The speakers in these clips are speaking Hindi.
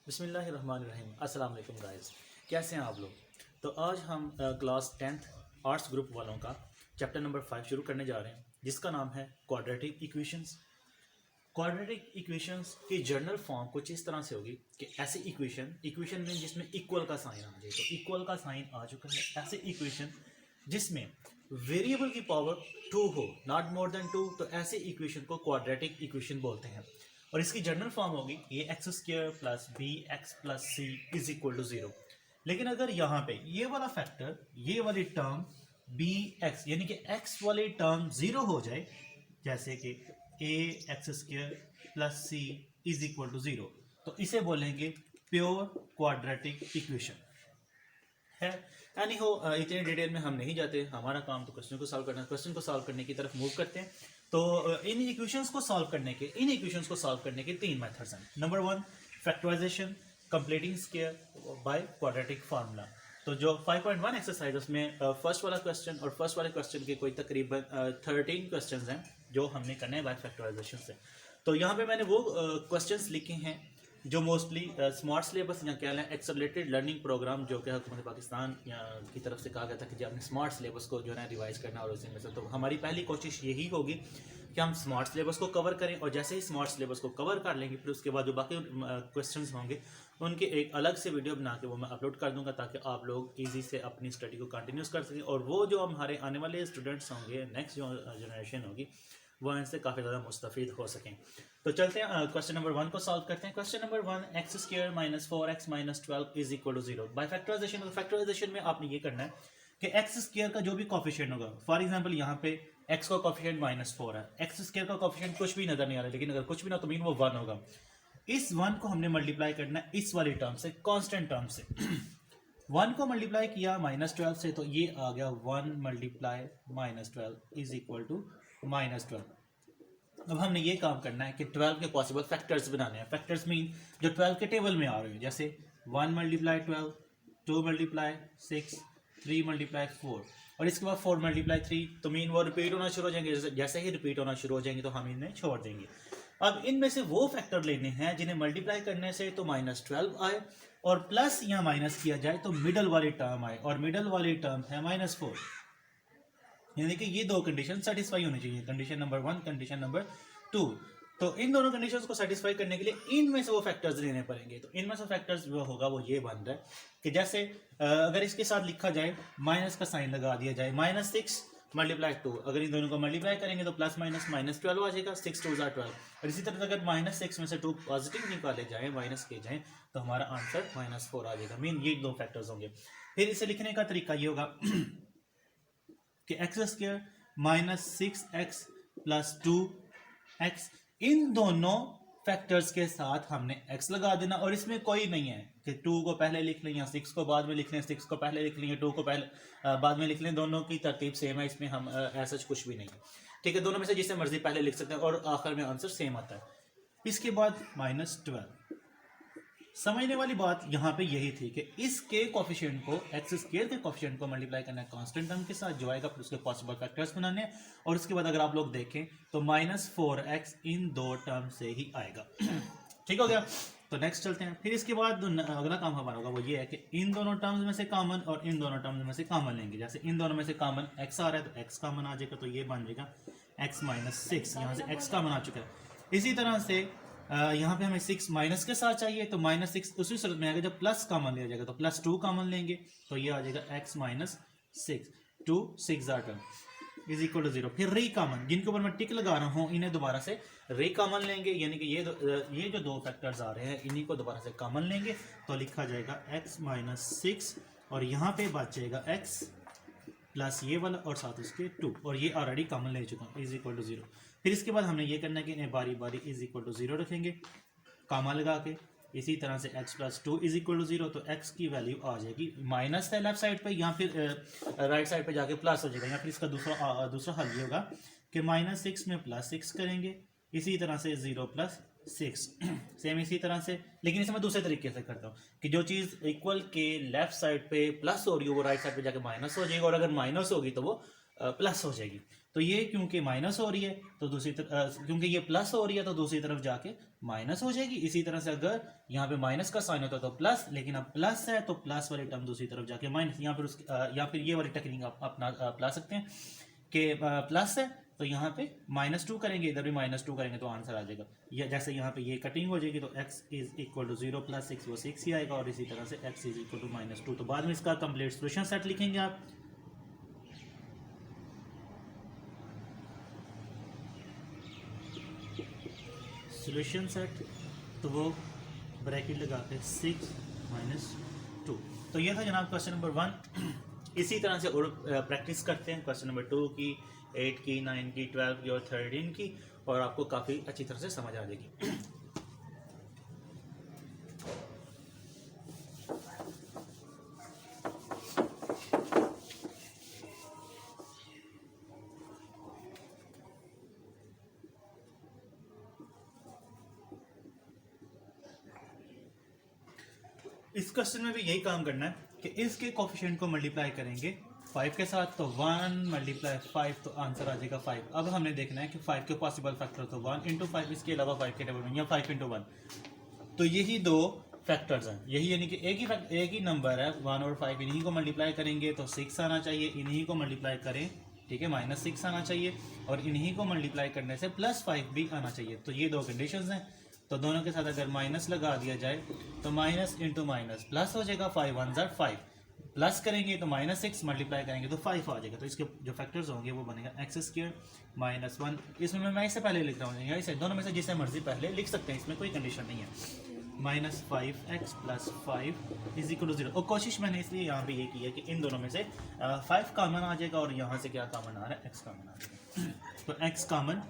बिस्मिल्लाहिर्रहमानिर्रहीम। अस्सलाम वालेकुम गाइस, कैसे हैं आप लोग। तो आज हम क्लास 10th आर्ट्स ग्रुप वालों का चैप्टर नंबर 5 शुरू करने जा रहे हैं, जिसका नाम है क्वाड्रेटिक इक्वेशंस। क्वाड्रेटिक इक्वेशंस की जनरल फॉर्म कुछ इस तरह से होगी कि ऐसे इक्वेशन में जिसमें इक्वल का साइन आ जाए, तो इक्वल का साइन आ चुका है। ऐसे इक्वेशन जिसमें वेरिएबल की पावर 2 हो, नॉट मोर देन 2, तो ऐसे इक्वेशन को क्वाड्रेटिक इक्वेशन बोलते हैं। और इसकी जनरल फॉर्म होगी A X square plus B X plus C is equal to 0। लेकिन अगर यहाँ पे ये वाला फैक्टर, ये वाली टर्म बी एक्स यानी कि एक्स वाली टर्म 0 हो जाए, जैसे कि A X square plus C is equal to 0, तो इसे बोलेंगे प्योर क्वाड्रेटिक इक्वेशन है। एनी हो, इतने डिटेल में हम नहीं जाते, हमारा काम तो क्वेश्चन को सॉल्व करना है। क्वेश्चन को सॉल्व करने की तरफ मूव करते हैं। तो इन इक्वेशंस को सॉल्व करने के 3 मेथड्स हैं। Number 1 factorization, completing square by quadratic formula. तो जो 5.1 एक्सरसाइज उसमें फर्स्ट वाला क्वेश्चन और फर्स्ट वाले क्वेश्चन के कोई तकरीबन 13 क्वेश्चन हैं जो हमने करने हैं बाय फैक्टराइजेशन से। तो यहाँ पे मैंने वो क्वेश्चंस लिखे हैं जो मोस्टली स्मार्ट सिलेबस या क्या है एक्सेलरेटेड लर्निंग प्रोग्राम जो कि हुकूमत पाकिस्तान की तरफ से कहा गया था कि जब आपने स्मार्ट सिलेबस को जो है रिवाइज करना और उसी में से, तो हमारी पहली कोशिश यही होगी कि हम स्मार्ट सिलेबस को कवर करें। और जैसे ही स्मार्ट सिलेबस को कवर कर लेंगे, फिर उसके बाद जो बाकी क्वेश्चंस होंगे उनके एक अलग से वीडियो बना के वो मैं अपलोड कर दूंगा, ताकि आप लोग ईजी से अपनी स्टडी को कंटिन्यूस कर सकें। और वो जो हमारे आने वाले स्टूडेंट्स होंगे, नेक्स्ट जो जनरेशन होगी, वो इनसे काफ़ी ज़्यादा मुस्तफ़ीद हो सकें। तो चलते हैं क्वेश्चन नंबर 1 को सॉल्व करते हैं। Question number 1 X square minus 4x minus 12 is equal to 0 by factorization. तो फैक्टराइजेशन में आपने ये करना है कि एक्स स्क्वायर का जो भी कॉफिशिएंट होगा, फॉर एग्जांपल यहाँ पे एक्स का कॉफिशिएंट -4 है, एक्स स्क्वायर का कॉफिशिएंट कुछ भी नजर नहीं आ रहा है, लेकिन अगर कुछ भी ना तो मीन वो 1 होगा। इस 1 को हमने मल्टीप्लाई करना है इस वाली टर्म से, कांस्टेंट टर्म से। 1 को मल्टीप्लाई किया -12 से, तो ये आ गया 1 मल्टीप्लाई -12 इज इक्वल टू -12। अब हमने ये काम करना है कि 12 के पॉसिबल फैक्टर्स बनाने हैं। फैक्टर्स मीन जो 12 के टेबल में आ रहे हैं, जैसे 1 मल्टीप्लाई 12, 2 मल्टीप्लाई 6, 3 मल्टीप्लाई 4, और इसके बाद 4 मल्टीप्लाई 3, तो मीन वो रिपीट होना शुरू हो जाएंगे। जैसे ही रिपीट होना शुरू हो जाएंगे तो हम इन्हें छोड़ देंगे। अब इनमें से वो फैक्टर लेने हैं जिन्हें मल्टीप्लाई करने से तो -12 आए, और प्लस यहाँ माइनस किया जाए तो मिडल वाली टर्म आए, और मिडल वाली टर्म है -4। यानी कि ये दो कंडीशन सेटिस्फाई होनी चाहिए, कंडीशन नंबर 1, कंडीशन नंबर 2। तो इन दोनों कंडीशंस को सेटिस्फाई करने के लिए इनमें से वो फैक्टर्स लेने पड़ेंगे। तो इनमें से फैक्टर्स जो होगा वो ये बन रहा है कि जैसे अगर इसके साथ लिखा जाए, माइनस का साइन लगा दिया जाए, -6 मल्टीप्लाई 2, अगर इन दोनों को मल्टीप्लाई करेंगे तो प्लस माइनस -12 आ जाएगा, 6 2 12। और इसी तरह अगर -6 में से 2 पॉजिटिव निकाले जाए, माइनस किए जाए, तो हमारा आंसर -4 आ जाएगा। मीन ये दो फैक्टर्स होंगे। फिर इसे लिखने का तरीका ये होगा कि x square minus 6x plus 2x, इन दोनों फैक्टर्स के साथ हमने x लगा देना। और इसमें कोई नहीं है कि 2 को पहले लिख लें या 6 को बाद में लिख लें, 6 को पहले लिख लें, 2 को पहले बाद में लिख लें। दोनों की तरतीब सेम है, इसमें हम ऐसा कुछ भी नहीं है। ठीक है, दोनों में से जिसे मर्जी पहले लिख सकते हैं और आखिर में आंसर सेम आता है। इसके बाद -12। समझने वाली बात यहाँ पे यही थी कि इसके कोफिशिएंट को, एक्स स्क्वायर के कोफिशिएंट को मल्टीप्लाई करना है कांस्टेंट टर्म के साथ जो आएगा, फिर उसके पॉसिबल फैक्टर्स बनाने हैं। और उसके बाद अगर आप लोग देखें तो -4x इन दो टर्म से ही आएगा। ठीक हो गया। तो नेक्स्ट चलते हैं। फिर इसके बाद अगला काम हमारा होगा वो ये है कि इन दोनों टर्म्स में से कॉमन और इन दोनों टर्म्स में से कॉमन लेंगे। जैसे इन दोनों में से कॉमन x आ रहा है तो x कॉमन आ जाएगा, तो ये बन जाएगा x -6। यहाँ से x कॉमन आ चुका है। इसी तरह से यहाँ पे हमें 6 माइनस के साथ चाहिए, तो -6 उसी सूरत में आएगा जब प्लस कॉमन लिया जाएगा, तो +2 कॉमन लेंगे, तो ये आ जाएगा x -6, 2 6 इज इक्वल टू 0। फिर री कॉमन, जिनके ऊपर मैं टिक लगा रहा हूँ, इन्हें दोबारा से री कॉमन लेंगे, यानी कि ये जो दो फैक्टर्स आ रहे हैं इन्हीं को दोबारा से कॉमन लेंगे, तो लिखा जाएगा x -6, और यहाँ पे बचेगा x प्लस ये वाला और साथ उसके 2, और ये ऑलरेडी कॉमन ले चुका हूँ, इज इक्वल टू 0। फिर इसके बाद हमने ये करना है कि इन्हें बारी बारी इज इक्वल टू 0 रखेंगे कामा लगा के। इसी तरह से x plus 2 is equal to 0, तो x की वैल्यू आ जाएगी माइनस है लेफ्ट साइड पे, या फिर राइट साइड पे जाके प्लस हो जाएगा। या फिर इसका दूसरा हल ये होगा कि -6 में +6 करेंगे, इसी तरह से 0 + 6 सेम इसी तरह से। लेकिन इसे मैं दूसरे तरीके से करता हूँ कि जो चीज़ इक्वल के लेफ्ट साइड पे प्लस हो रही है वो राइट साइड पे जाके माइनस हो जाएगी, और अगर माइनस होगी तो वो प्लस हो जाएगी। तो ये क्योंकि माइनस हो रही है तो दूसरी तरफ, क्योंकि ये प्लस हो रही है तो दूसरी तरफ जाके माइनस हो जाएगी। इसी तरह से अगर यहाँ पे माइनस का साइन होता तो प्लस, लेकिन अब प्लस है तो प्लस वाली टर्म दूसरी तरफ जाके माइनस, यहाँ पर या फिर ये वाली टेक्निक आप अपना अपना सकते हैं कि प्लस है तो यहाँ पे -2 करेंगे, इधर भी -2 करेंगे तो आंसर आ जाएगा। या जैसे यहाँ पे ये कटिंग हो जाएगी तो x इज इक्वल टू 0 + 6 वो 6 ही आएगा, और इसी तरह से x इज इक्वल टू -2। तो बाद में इसका कंप्लीट सॉल्यूशन सेट लिखेंगे आप। सॉल्यूशन सेट तो वो ब्रैकेट लगा के 6 - 2। तो ये था जनाब क्वेश्चन नंबर 1। इसी तरह से और प्रैक्टिस करते हैं क्वेश्चन नंबर 2 की, 8 की, 9 की, 12 की और 13 की, और आपको काफ़ी अच्छी तरह से समझ आ जाएगी। इस क्वेश्चन में भी यही काम करना है कि इसके कोफिशिएंट को मल्टीप्लाई करेंगे 5 के साथ, तो 1 × 5 तो आंसर आ जाएगा 5। अब हमने देखना है कि 5 के पॉसिबल फैक्टर तो 1 × 5, इसके अलावा 5 के टेबल में, या 5 × 1। तो यही दो फैक्टर्स हैं, यही यानी कि एक ही नंबर है 1 और 5, इन्हीं को मल्टीप्लाई करेंगे तो 6 आना चाहिए, इन्हीं को मल्टीप्लाई करें, ठीक है, -6 आना चाहिए, और इन्हीं को मल्टीप्लाई करने से +5 भी आना चाहिए। तो ये दो कंडीशंस हैं। तो दोनों के साथ अगर माइनस लगा दिया जाए तो माइनस इंटू माइनस प्लस हो जाएगा, 5 1 ज़ा 5, प्लस करेंगे तो -6 मल्टीप्लाई करेंगे तो 5 आ जाएगा। तो इसके जो फैक्टर्स होंगे वो बनेगा x² -1। इसमें मैं इससे पहले लिख रहा हूँ, या इसे दोनों में से जिसे मर्जी पहले लिख सकते हैं, इसमें कोई कंडीशन नहीं है। -5x + 5 = 0। और कोशिश मैंने इसलिए यहाँ पे ये की है कि इन दोनों में से 5 कॉमन आ जाएगा, और यहाँ से क्या कॉमन आ रहा है, x कॉमन आ जाएगा। तो x कॉमन,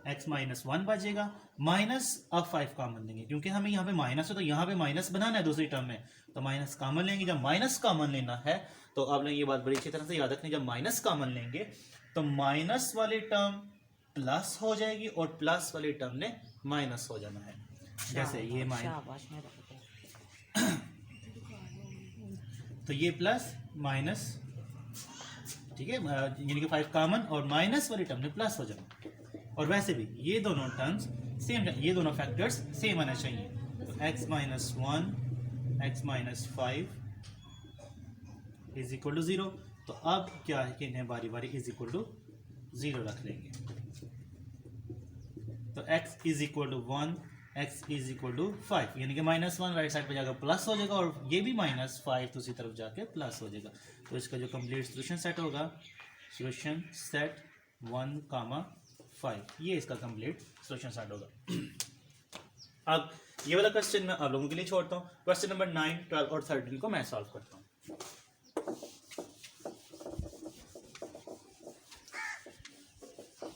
x -1 बचेगा, माइनस अब 5 कॉमन लेंगे, क्योंकि हमें यहाँ पे माइनस है तो यहाँ पे माइनस बनाना है दूसरी टर्म में, तो माइनस कॉमन लेंगे। जब माइनस कॉमन लेना है तो आपने ये बात बड़ी अच्छी तरह से याद रखनी, जब माइनस कॉमन लेंगे तो माइनस वाली टर्म प्लस हो जाएगी और प्लस वाली टर्म ने माइनस हो जाना है। जैसे ये माइनस, तो ये प्लस माइनस, ठीक है, यानी कि 5 कॉमन और माइनस वाली टर्म ने प्लस हो जाना। और वैसे भी ये दोनों टर्म्स सेम, ये दोनों फैक्टर्स सेम आना चाहिए। तो x -1 x -5 = 0। तो अब क्या है कि इन्हें बारी बारी = 0 रख लेंगे। तो x = 1 x = 5, यानी कि -1 राइट साइड पे जाकर प्लस हो जाएगा, और ये भी -5 दूसरी तरफ जाके प्लस हो जाएगा। तो इसका जो कंप्लीट सॉल्यूशन सेट होगा, सॉल्यूशन सेट 1, 5, ये इसका कंप्लीट सॉल्यूशन सेट होगा। अब ये वाला क्वेश्चन मैं आप लोगों के लिए छोड़ता हूँ। क्वेश्चन नंबर 9, 12 और 13 को मैं सॉल्व करता हूँ।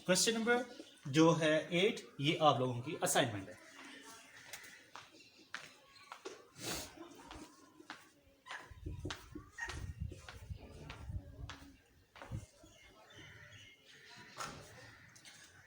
क्वेश्चन नंबर जो है 8, ये आप लोगों की असाइनमेंट है।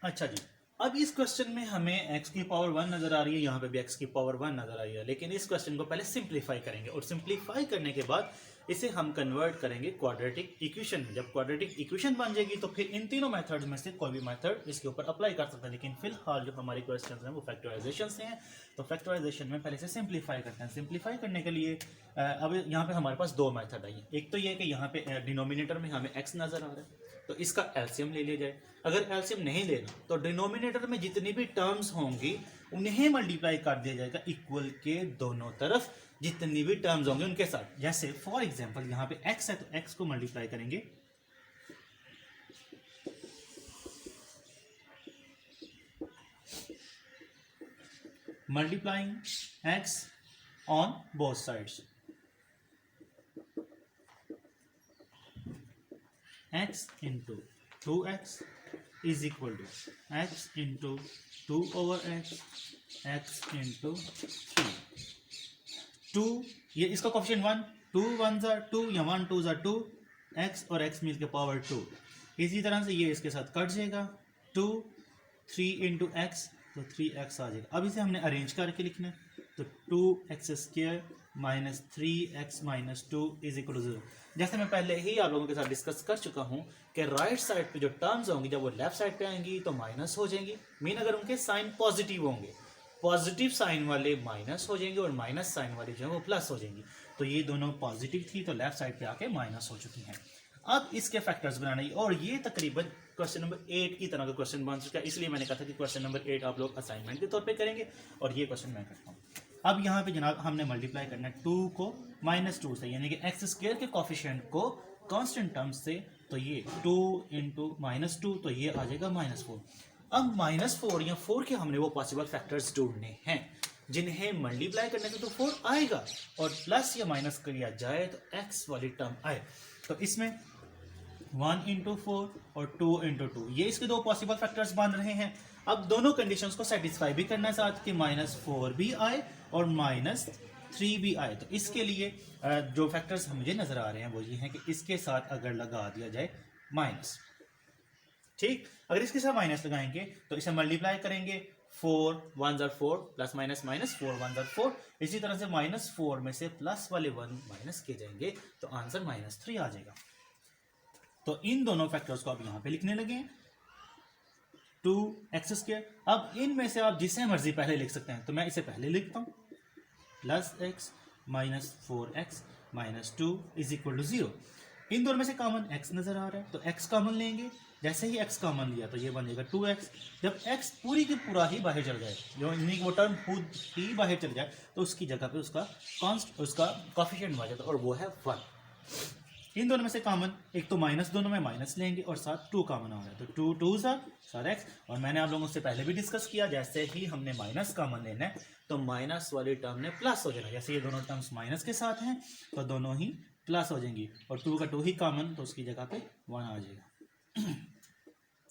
अच्छा जी, अब इस क्वेश्चन में हमें x की पावर 1 नजर आ रही है, यहाँ पे भी x की पावर 1 नजर आ रही है, लेकिन इस क्वेश्चन को पहले सिंप्लीफाई करेंगे, और सिंप्लीफाई करने के बाद इसे हम कन्वर्ट करेंगे क्वाड्रेटिक इक्वेशन में। जब क्वाड्रेटिक इक्वेशन बन जाएगी तो फिर इन तीनों मेथड्स में से कोई भी मेथड इसके ऊपर अप्लाई कर सकते हैं, लेकिन फिलहाल जो हमारे क्वेश्चन हैं वो फैक्टराइजेशन से हैं। तो फैक्टराइजेशन में पहले से सिंप्लीफाई करते हैं। सिंप्लीफाई करने के लिए अब यहाँ पे हमारे पास दो मेथड आई है। एक तो ये कि यहाँ पे डिनोमिनेटर में हमें x नजर आ रहा है, तो इसका एलसीएम ले लिया जाए। अगर एलसीएम नहीं लेना तो डिनोमिनेटर में जितनी भी टर्म्स होंगी उन्हें मल्टीप्लाई कर दिया जाएगा इक्वल के दोनों तरफ, जितनी भी टर्म्स होंगे उनके साथ। जैसे फॉर एग्जांपल यहाँ पे x है तो x को मल्टीप्लाई करेंगे multiplying x on both sides, x into 2x is equal to x into 2/x x into 3। 2 ये इसका कोफिशिएंट 1, 2 1 ज़ा 2 या 1 2 ज़ा 2, x और x मिल के पावर 2। इसी तरह से ये इसके साथ कट जाएगा, 2 3 into x तो 3x आ जाएगा। अब इसे हमने अरेंज करके लिखना है, तो 2x² minus 3x minus 2 is equal to 0। जैसे मैं पहले ही आप लोगों के साथ डिस्कस कर चुका हूँ कि राइट साइड पे जो टर्म्स होंगी जब वो लेफ्ट साइड पे आएंगी तो माइनस हो जाएंगी, मीन अगर उनके साइन पॉजिटिव होंगे, पॉजिटिव साइन वाले माइनस हो जाएंगे और माइनस साइन वाले जो है वो प्लस हो जाएंगी। तो ये दोनों पॉजिटिव थी तो लेफ्ट साइड पे आके माइनस हो चुकी हैं। अब इसके फैक्टर्स बनाने और ये तकरीबन क्वेश्चन नंबर 8 की तरह का क्वेश्चन बन चुका है, इसलिए मैंने कहा था कि क्वेश्चन नंबर 8 आप लोग असाइनमेंट के तौर पे करेंगे और ये क्वेश्चन मैं करता हूँ। अब यहाँ पे जनाब हमने मल्टीप्लाई करना है 2 को -2 से, यानी कि एक्स स्क्वायर के कॉफिशिएंट को कांस्टेंट टर्म्स से, तो ये 2 इंटू -2 तो ये आ जाएगा -4। अब -4 या 4 के हमने वो पॉसिबल फैक्टर्स ढूंढने हैं जिन्हें मल्टीप्लाई करने से तो 4 आएगा और प्लस या माइनस किया जाए तो x वाली टर्म आए। तो इसमें 1 इंटू 4 और 2 इंटू 2 ये इसके दो पॉसिबल फैक्टर्स बन रहे हैं। अब दोनों कंडीशंस को सेटिस्फाई भी करना है साथ कि -4 भी आए और -3 भी आए। तो इसके लिए जो फैक्टर्स मुझे नजर आ रहे हैं वो ये हैं कि इसके साथ अगर लगा दिया जाए माइनस, ठीक, अगर इसके साथ माइनस लगाएंगे तो इसे मल्टीप्लाई करेंगे 4 1 jar 4 plus minus minus 4 1 jar 4, इसी तरह से -4 में से प्लस वाले 1 माइनस किए जाएंगे तो आंसर -3 आ जाएगा। तो इन दोनों फैक्टर्स को आप यहां पे लिखने लगे 2x²। अब इनमें से आप जिसे मर्जी पहले लिख सकते हैं, तो मैं इसे पहले लिखता हूं +x minus 4x minus 2 is equal to 0। इन दोनों में से कॉमन x नजर आ रहा है तो x कॉमन लेंगे, जैसे ही x कॉमन लिया तो ये बनेगा 2x। जब x पूरी की पूरा ही बाहर चल जाए, जो इन्हीं वो टर्म खुद ही बाहर चल जाए तो उसकी जगह पे उसका कॉफिशिएंट आ जाता है और वो है 1। इन दोनों में से कॉमन एक तो माइनस, दोनों में माइनस लेंगे और साथ 2 कॉमन आ रहा है तो 2 2 सारा x। और मैंने आप लोगों से पहले भी डिस्कस किया जैसे ही हमने माइनस कॉमन लेना है तो माइनस वाली टर्म ने प्लस हो जाना, जैसे ये दोनों टर्म्स माइनस के साथ हैं तो दोनों ही प्लस हो जाएंगी और 2 का 2 ही कॉमन तो उसकी जगह पे 1 आ जाएगा।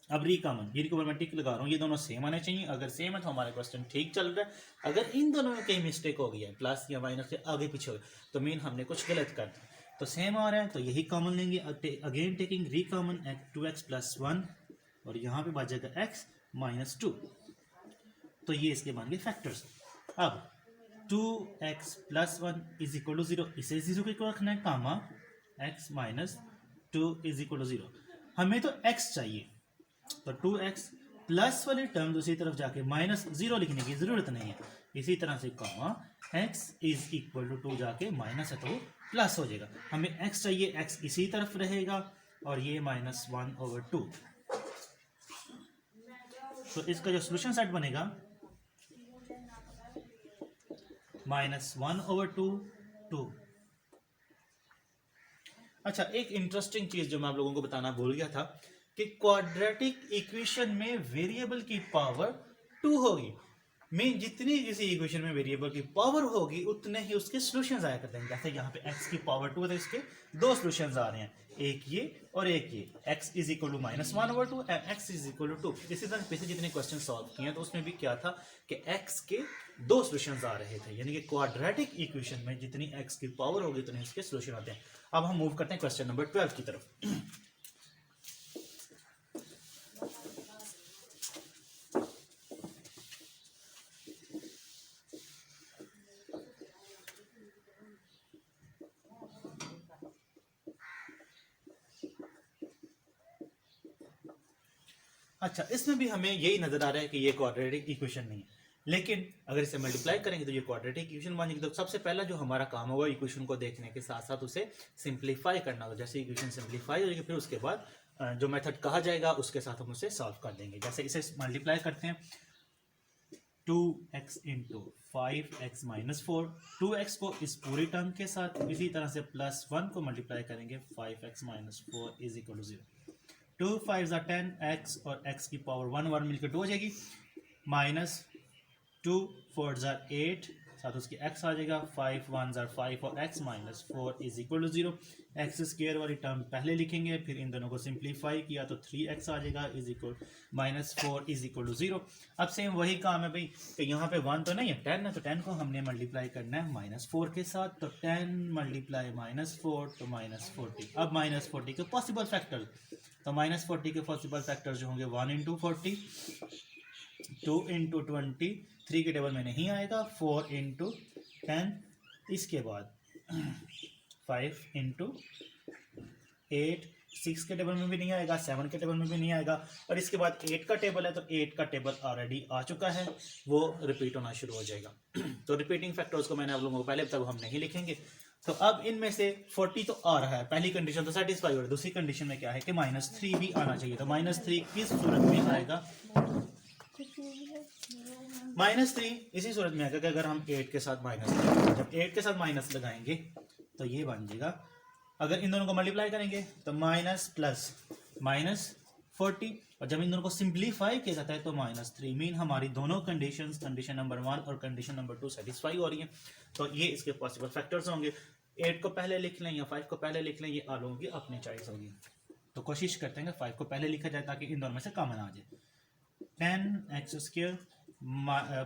अब री कॉमन, ये को मैं टिक लगा रहा हूँ, ये दोनों सेम आने चाहिए, अगर सेम है तो हमारा क्वेश्चन ठीक चल रहा है। अगर इन दोनों में कहीं मिस्टेक हो गई है प्लस या माइनस से आगे पीछे हो गया तो मीन हमने कुछ गलत कर दिया। तो सेम आ रहा है तो यही कॉमन लेंगे, अगेन टेकिंग री कॉमन 2x प्लस 1 और यहाँ पे बचेगा x माइनस 2। तो ये इसके बन गए फैक्टर्स। अब 2x plus 1 is equal to 0, इसे 0 के इक्वल रखना है, comma x minus 2 is equal to 0। हमें तो x चाहिए तो 2x प्लस वाली टर्म दूसरी तरफ जाके -0 लिखने की जरूरत नहीं है, इसी तरह से कामा x इज इक्वल टू 2 जाके माइनस है तो प्लस हो जाएगा। हमें x चाहिए, x इसी तरफ रहेगा और ये -1/2। तो इसका जो सोल्यूशन सेट बनेगा -1/2 2। अच्छा, एक इंटरेस्टिंग चीज जो मैं आप लोगों को बताना भूल गया था कि क्वाड्रेटिक इक्वेशन में वेरिएबल की पावर 2 होगी। में जितनी किसी इक्वेशन में वेरिएबल की पावर होगी उतने ही उसके सॉल्यूशंस आया करते हैं। जैसे यहाँ पे x की पावर 2 है तो इसके दो सॉल्यूशंस आ रहे हैं, एक ये और एक ये, x is equal to -1/2 and x is equal to 2। इसी तरह पीछे जितने क्वेश्चन सॉल्व किए हैं तो उसमें भी क्या था कि x के दो सॉल्यूशंस आ रहे थे, यानी कि क्वाड्रेटिक इक्वेशन में जितनी x की पावर होगी उतने उसके सॉल्यूशन आते हैं। अब हम मूव करते हैं क्वेश्चन नंबर 12 की तरफ। अच्छा, इसमें भी हमें यही नजर आ रहा है कि ये क्वाड्रेटिक इक्वेशन नहीं है, लेकिन अगर इसे मल्टीप्लाई करेंगे तो ये क्वाड्रेटिक इक्वेशन बन जाएगी। तो सबसे पहला जो हमारा काम होगा इक्वेशन को देखने के साथ साथ उसे सिंप्लीफाई करना होगा। जैसे इक्वेशन सिंप्लीफाई हो जाएगी फिर उसके बाद जो मेथड कहा जाएगा उसके साथ हम उसे सॉल्व कर देंगे। जैसे इसे मल्टीप्लाई करते हैं 2x into 5x minus 4, 2x को इस पूरी टर्म के साथ, इसी तरह से +1 को मल्टीप्लाई करेंगे 5x minus 4 is equal to 0। 2 5 10 x और x की पावर 1 मिलकर 2 हो जाएगी, -2 4 8 साथ उसकी x आ जाएगा, 5 1 5 और x minus 4 is equal to 0। X square वाली टर्म पहले लिखेंगे, फिर इन दोनों को सिंप्लीफाई किया तो 3x आ जाएगा is equal -4 is equal to 0। अब सेम वही काम है भाई कि यहाँ पे 1 तो नहीं है 10 है, तो 10 को हमने मल्टीप्लाई करना है -4 के साथ, तो 10 मल्टीप्लाई -4 तो -40। अब -40 के पॉसिबल फैक्टर, तो -40 के पॉसिबल फैक्टर जो होंगे 1 इंटू 40, 2 इंटू 20, 3 के टेबल में नहीं आएगा, 4 इंटू 10 इसके बाद 5 इंटू 8, 6 के टेबल में भी नहीं आएगा, 7 के टेबल में भी नहीं आएगा, और इसके बाद 8 का टेबल है तो 8 का टेबल ऑलरेडी आ चुका है, वो रिपीट होना शुरू हो जाएगा। तो रिपीटिंग फैक्टर्स को मैंने आप लोगों को पहले तब हम नहीं लिखेंगे। तो अब इनमें से 40 तो आ रहा है, पहली कंडीशन तो सेटिस्फाई हो रही है। दूसरी कंडीशन में क्या है कि -3 भी आना चाहिए। तो -3 किस सूरत में आएगा? -3 इसी सूरत में आएगा कि अगर हम 8 के साथ माइनस लगाएंगे। जब 8 के साथ माइनस लगाएंगे तो ये बन जाएगा, अगर इन दोनों को मल्टीप्लाई करेंगे तो माइनस प्लस -40, और जब इन दोनों को सिंप्लीफाई किया जाता है तो -3। मीन हमारी दोनों कंडीशंस, कंडीशन नंबर 1 और कंडीशन नंबर 2 सेटिस्फाई हो रही हैं। तो ये इसके पॉसिबल फैक्टर्स होंगे। 8 को पहले लिख लें या 5 को पहले लिख लें, ये आप लोगों की अपनी चॉइस होगी। तो कोशिश करते हैं कि 5 को पहले लिखा जाए ताकि इन दोनों में से कॉमन आ जाए। 10x²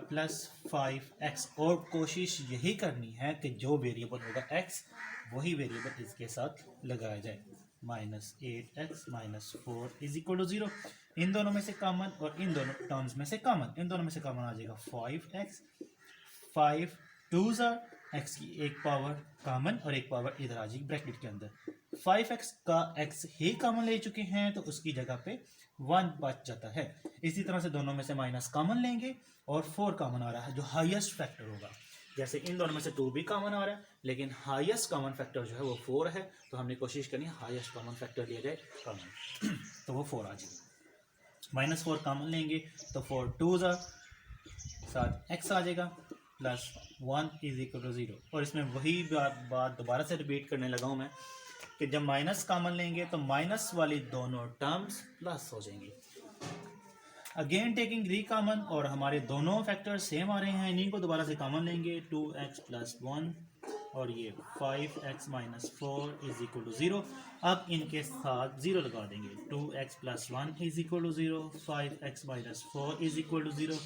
प्लस 5x, और कोशिश यही करनी है कि जो वेरिएबल होगा x वही वेरिएबल इसके साथ लगाया जाए। -8x - 4 = 0। इन दोनों में से कॉमन और इन दोनों टर्म्स में से कॉमन, इन दोनों में से कॉमन आ जाएगा 5x। 5 2s x की एक पावर कॉमन और एक पावर इधर आ जाएगी ब्रैकेट के अंदर। 5x का x ही कॉमन ले चुके हैं तो उसकी जगह पे 1 बच जाता है। इसी तरह से दोनों में से माइनस कॉमन लेंगे और 4 कॉमन आ रहा है जो हाईएस्ट फैक्टर होगा। जैसे इन दोनों में से 2 भी कॉमन आ रहा है, लेकिन हाईएस्ट कॉमन फैक्टर जो है वो 4 है, तो हमने कोशिश करनी है हाईएस्ट कॉमन फैक्टर लिया जाए कॉमन, तो वो 4 आ जाएगा। -4 कॉमन लेंगे तो 4 2s साथ x आ जाएगा प्लस 1 = 0। और इसमें वही बात दोबारा से रिपीट करने लगा हूँ मैं कि जब माइनस कॉमन लेंगे तो माइनस वाली दोनों टर्म्स प्लस हो जाएंगी। अगेन टेकिंग 3 कॉमन, और हमारे दोनों फैक्टर सेम आ रहे हैं, इन्हीं को दोबारा से कॉमन लेंगे। 2x + 1 और ये 5x - 4 = 0। अब इनके साथ 0 लगा देंगे। 2x + 1 = 0, 5x - 4 = 0,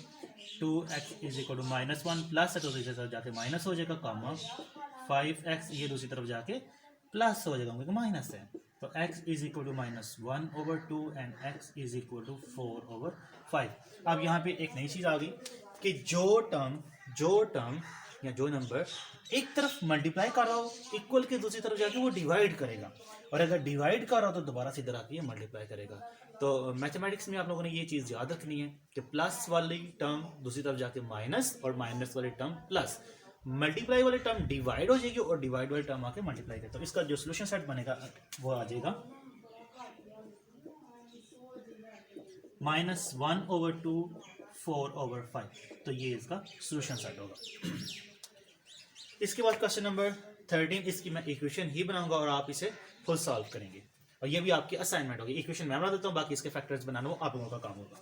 2x = -1 प्लस है तो दूसरी तरफ जाके माइनस हो जाएगा, कॉमा 5x ये दूसरी तरफ जाके प्लस हो जाएगा क्योंकि माइनस है। तो x = -1/2 एंड x = 4/5। अब यहाँ पे एक नई चीज़ आ गई कि जो टर्म या जो नंबर एक तरफ मल्टीप्लाई कर रहा हो इक्वल के दूसरी तरफ जाके वो डिवाइड करेगा, और अगर डिवाइड कर रहा हो तो दोबारा से इधर आके ये मल्टीप्लाई करेगा। तो मैथमेटिक्स में आप लोगों ने ये चीज़ याद रखनी है कि प्लस वाली टर्म दूसरी तरफ जाके माइनस और माइनस वाली टर्म प्लस, मल्टीप्लाई वाली टर्म डिवाइड हो जाएगी और डिवाइड वाली टर्म आके मल्टीप्लाई करेगा। तो इसका जो सोल्यूशन सेट बनेगा वो आ जाएगा -1/2 4/5। तो ये इसका सोल्यूशन सेट होगा। इसके बाद क्वेश्चन नंबर 13, इसकी मैं इक्वेशन ही बनाऊंगा और आप इसे फुल सॉल्व करेंगे, और ये भी आपकी असाइनमेंट होगी। इक्वेशन मैं बना देता हूँ, बाकी इसके फैक्टर्स बनाना वो आप लोगों का काम होगा।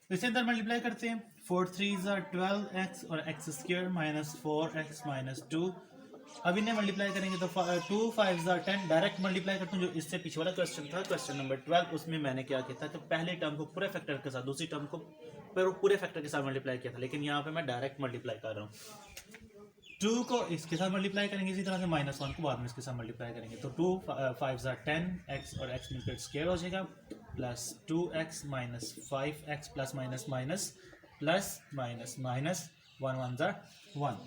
इसे अंदर मल्टीप्लाई करते हैं। 4 3s are 12x और x² - 4x - 2। अब इन्हें मल्टीप्लाई करेंगे तो 2 5s are 10। डायरेक्ट मल्टीप्लाई करते हैं, जो इससे पीछे वाला क्वेश्चन था, क्वेश्चन नंबर 12, उसमें मैंने क्या किया था कि पहले टर्म को पूरे फैक्टर के साथ, दूसरी टर्म को पूरे फैक्टर के साथ मल्टीप्लाई किया था, लेकिन यहाँ पे मैं डायरेक्ट मल्टीप्लाई कर रहा हूँ। 2 को इसके साथ मल्टीप्लाई करेंगे, इसी तरह से -1 को बाद में इसके साथ मल्टीप्लाई करेंगे। तो 2 5s are 10, x और x मिलकर स्क्वायर हो जाएगा, plus 2x - 5x plus minus minus plus minus minus 1 1s are 1।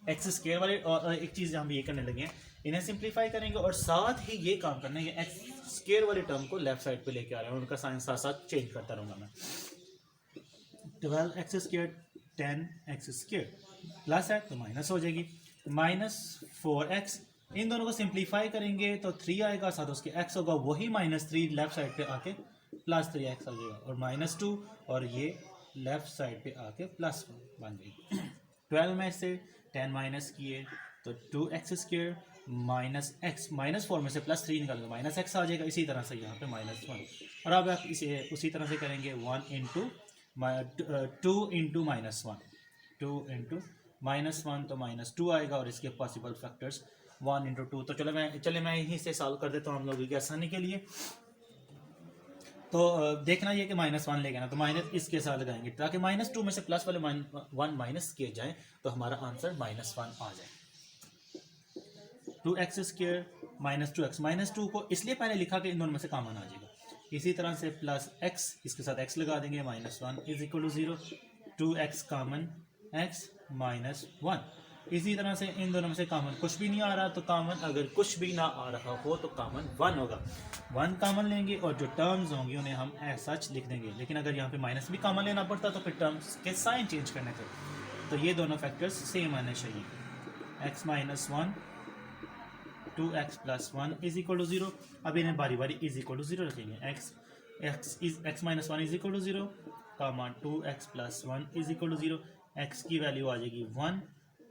X square वाले, और एक चीज़ हम ये करने लगे हैं, इन्हें सिंप्लीफाई करेंगे और साथ ही ये काम करना है, एक्स स्क्वायर वाले टर्म को लेफ्ट साइड पे लेके आ रहे हैं, उनका साइन साथ साथ चेंज करता रहूँगा मैं। 12x² 10x² प्लस है तो माइनस हो जाएगी, -4x। इन दोनों को सिंप्लीफाई करेंगे तो 3 आएगा, साथ उसके x होगा, वही -3 लेफ्ट साइड पे आके +3x आ जाएगा, और -2 और ये लेफ्ट साइड पे आके +1 बन जाएगी। 12 में से 10 माइनस किए तो 2x² -x, -4 में से +3 निकालेंगे -x आ जाएगा। इसी तरह से यहाँ पे -1, और अब आप इसे उसी तरह से करेंगे 2 इंटू -1, 2 इंटू -1 तो -2 आएगा, और इसके पॉसिबल फैक्टर्स 1 इंटू 2। तो चले मैं यहीं से सॉल्व कर देता हूँ हम लोगों की आसानी के लिए। तो देखना ये कि -1 लेगा ना, तो माइनस इसके साथ लगाएंगे ताकि -2 में से प्लस वाले 1 माइनस किए जाए तो हमारा आंसर -1 आ जाए। 2x² -2x, -2 को इसलिए पहले लिखा कि इन दोनों में से कॉमन आ जाएगा। इसी तरह से प्लस x, इसके साथ x लगा देंगे, -1 = 0, 2x कॉमन, x -1। इसी तरह से इन दोनों में से कॉमन कुछ भी नहीं आ रहा, तो कॉमन अगर कुछ भी ना आ रहा हो तो कॉमन 1 होगा। 1 कॉमन लेंगे और जो टर्म्स होंगी उन्हें हम सच लिख देंगे। लेकिन अगर यहाँ पे माइनस भी कॉमन लेना पड़ता तो फिर टर्म्स के साइन चेंज करने थे। तो ये दोनों फैक्टर्स सेम आने चाहिए। x -1, 2x + 1 = 0। अब इन्हें बारी बारी = 0 रखेंगे। x -1 = 0, 2x + 1 = 0। x की वैल्यू आ जाएगी 1,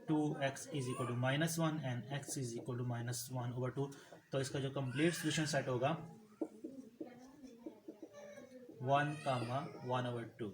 2x = -1 एंड x = -1/2। तो इसका जो कंप्लीट सोल्यूशन सेट होगा 1, 1/2।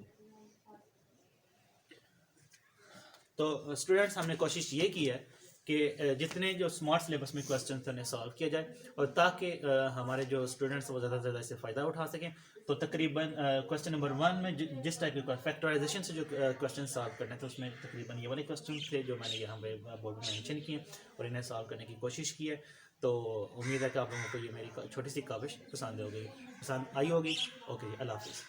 तो स्टूडेंट्स हमने कोशिश ये की है कि जितने जो स्मार्ट सिलेबस में क्वेश्चन उन्हें सॉल्व किया जाए और ताकि हमारे जो स्टूडेंट्स वो ज़्यादा से ज़्यादा इससे फ़ायदा उठा सकें। तो तकरीबन क्वेश्चन नंबर 1 में जिस टाइप के फैक्टराइजेशन से जो क्वेश्चन सॉल्व करने थे उसमें तकरीबन ये वाले क्वेश्चन थे जो मैंने यहाँ पे बोर्ड में मेंशन किए और इन्हें सॉल्व करने की कोशिश की है। तो उम्मीद है कि आप लोगों को ये मेरी छोटी सी काविश पसंद आई होगी। ओके, अल्लाह हाफिज़।